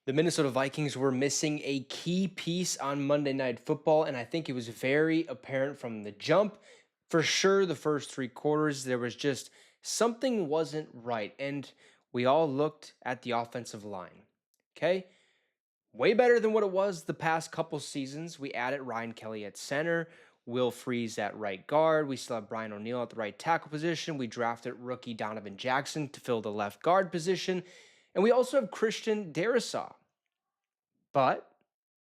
The Minnesota Vikings were missing a key piece on Monday Night Football, and I think it was very apparent from the jump. For sure, the first three quarters, there was just something wasn't right, and we all looked at the offensive line. Okay, way better than what it was the past couple seasons. We added Ryan Kelly at center, Will Freeze at right guard. We still have Brian O'Neill at the right tackle position. We drafted rookie Donovan Jackson to fill the left guard position. And we also have Christian Darrisaw, but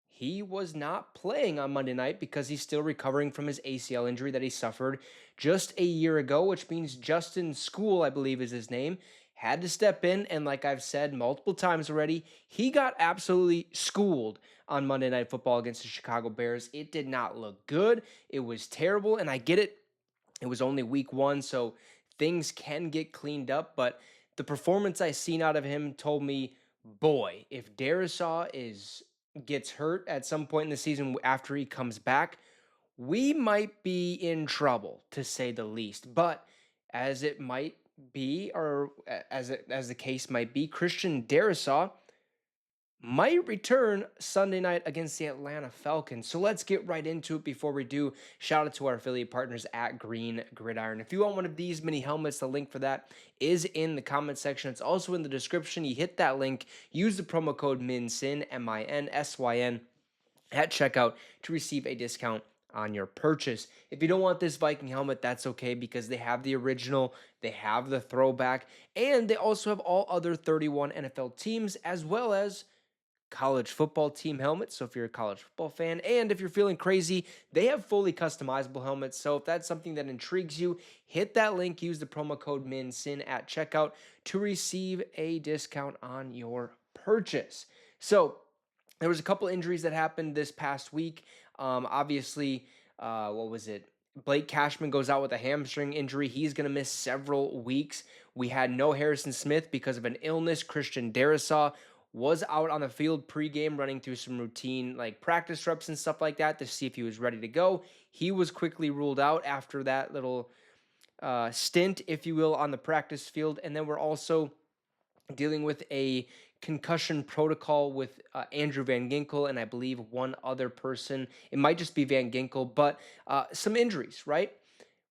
he was not playing on Monday night because he's still recovering from his ACL injury that he suffered just a year ago, which means Justin School, I believe is his name, had to step in. And like I've said multiple times already, he got absolutely schooled on Monday Night Football against the Chicago Bears. It did not look good. It was terrible. And I get it. It was only week one, so things can get cleaned up. But the performance I seen out of him told me, boy, if Darrisaw is gets hurt at some point in the season after he comes back, we might be in trouble to say the least. But as it might be, or as the case might be, Christian Darrisaw might return Sunday night against the Atlanta Falcons. So let's get right into it before we do. Shout out to our affiliate partners at Green Gridiron. If you want one of these mini helmets, the link for that is in the comment section. It's also in the description. You hit that link, use the promo code MINSYN, MINSYN, at checkout to receive a discount on your purchase. If you don't want this Viking helmet, that's okay because they have the original, they have the throwback, and they also have all other 31 NFL teams as well as college football team helmets. So if you're a college football fan, and if you're feeling crazy, they have fully customizable helmets. So if that's something that intrigues you, hit that link, use the promo code MINSYN at checkout to receive a discount on your purchase. So there was a couple injuries that happened this past week. Obviously, what was it? Blake Cashman goes out with a hamstring injury. He's going to miss several weeks. We had no Harrison Smith because of an illness. Christian Darrisaw was out on the field pregame running through some routine like practice reps and stuff like that to see if he was ready to go. He was quickly ruled out after that little stint, if you will, on the practice field. And then we're also dealing with a concussion protocol with Andrew Van Ginkel and I believe one other person. It might just be Van Ginkel, but some injuries, right?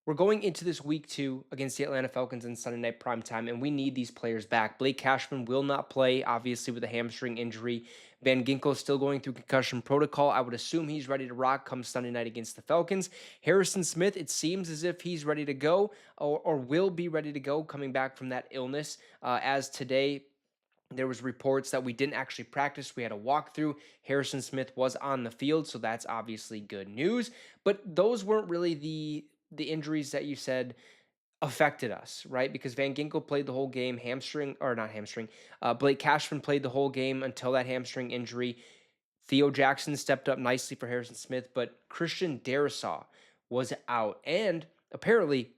We're going into this week two against the Atlanta Falcons in Sunday night primetime, and we need these players back. Blake Cashman will not play, obviously, with a hamstring injury. Van Ginkel is still going through concussion protocol. I would assume he's ready to rock come Sunday night against the Falcons. Harrison Smith, it seems as if he's ready to go or will be ready to go coming back from that illness. As today, there was reports that we didn't actually practice. We had a walkthrough. Harrison Smith was on the field, so that's obviously good news. But those weren't really the injuries that you said affected us, right? Because Van Ginkel played the whole game, hamstring or not hamstring. Blake Cashman played the whole game until that hamstring injury. Theo Jackson stepped up nicely for Harrison Smith, but Christian Darrisaw was out and apparently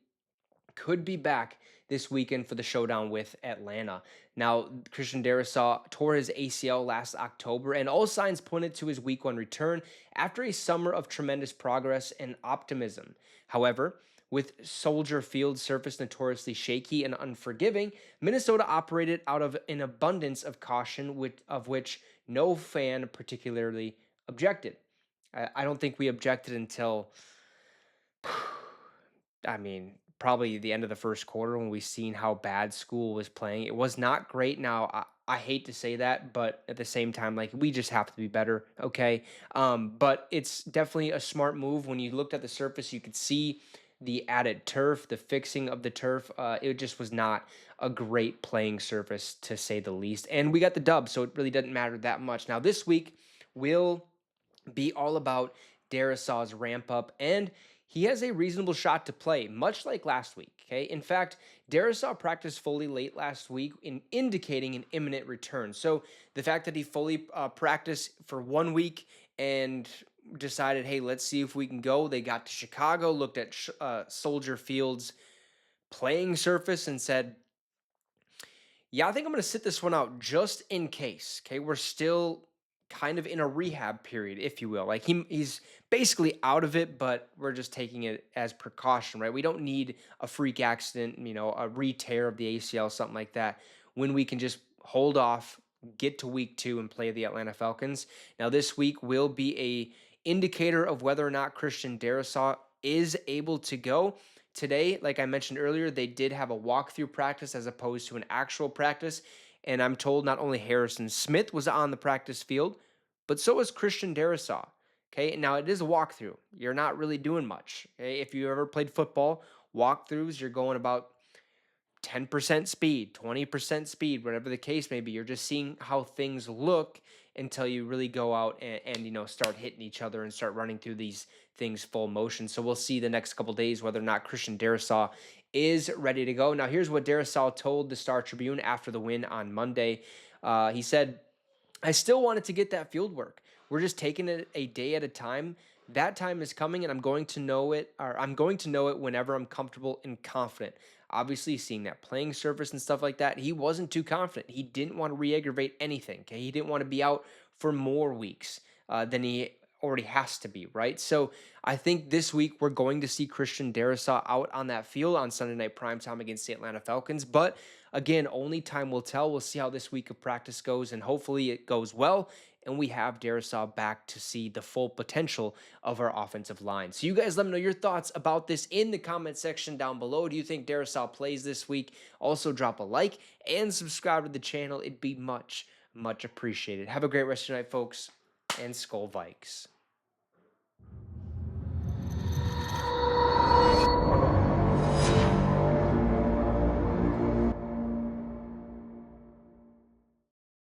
could be back this weekend for the showdown with Atlanta. Now, Christian Darrisaw tore his ACL last October, and all signs pointed to his week one return after a summer of tremendous progress and optimism. However, with Soldier Field surface notoriously shaky and unforgiving, Minnesota operated out of an abundance of caution, of which no fan particularly objected. I don't think we objected until I mean, probably the end of the first quarter when we seen how bad school was playing. It was not great. Now, I hate to say that, but at the same time, like we just have to be better, okay? But it's definitely a smart move. When you looked at the surface, you could see the added turf, the fixing of the turf. It just was not a great playing surface to say the least. And we got the dub, so it really doesn't matter that much. Now, this week will be all about Darrisaw's ramp up, and he has a reasonable shot to play, much like last week. Okay, in fact, Darrisaw practiced fully late last week, indicating an imminent return. So the fact that he fully practiced for 1 week and decided, hey, let's see if we can go. They got to Chicago, looked at Soldier Field's playing surface, and said, yeah, I think I'm going to sit this one out just in case. Okay, we're still kind of in a rehab period, if you will. Like he's basically out of it, but we're just taking it as precaution, right? We don't need a freak accident, a re-tear of the ACL, something like that, when we can just hold off, get to week 2 and play the Atlanta Falcons. Now, this week will be a indicator of whether or not Christian Darrisaw is able to go. Today, like I mentioned earlier, they did have a walkthrough practice as opposed to an actual practice. And I'm told not only Harrison Smith was on the practice field, but so was Christian Darrisaw. Okay, now it is a walkthrough. You're not really doing much. Okay? If you ever played football, walkthroughs, you're going about 10% speed, 20% speed, whatever the case may be. You're just seeing how things look until you really go out and start hitting each other and start running through these things full motion. So we'll see the next couple days whether or not Christian Darrisaw is ready to go. Now, here's what Darrisaw told the Star Tribune after the win on Monday. He said, I still wanted to get that field work. We're just taking it a day at a time. That time is coming, and I'm going to know it, or I'm going to know it whenever I'm comfortable and confident. Obviously, seeing that playing surface and stuff like that, he wasn't too confident. He didn't want to re-aggravate anything. Okay, he didn't want to be out for more weeks than he already has to be, right? So I think this week we're going to see Christian Darrisaw out on that field on Sunday Night Primetime against the Atlanta Falcons. But again, only time will tell. We'll see how this week of practice goes, and hopefully it goes well, and we have Darrisaw back to see the full potential of our offensive line. So you guys let me know your thoughts about this in the comment section down below. Do you think Darrisaw plays this week? Also drop a like and subscribe to the channel. It'd be much, much appreciated. Have a great rest of your night, folks, and Skol Vikes.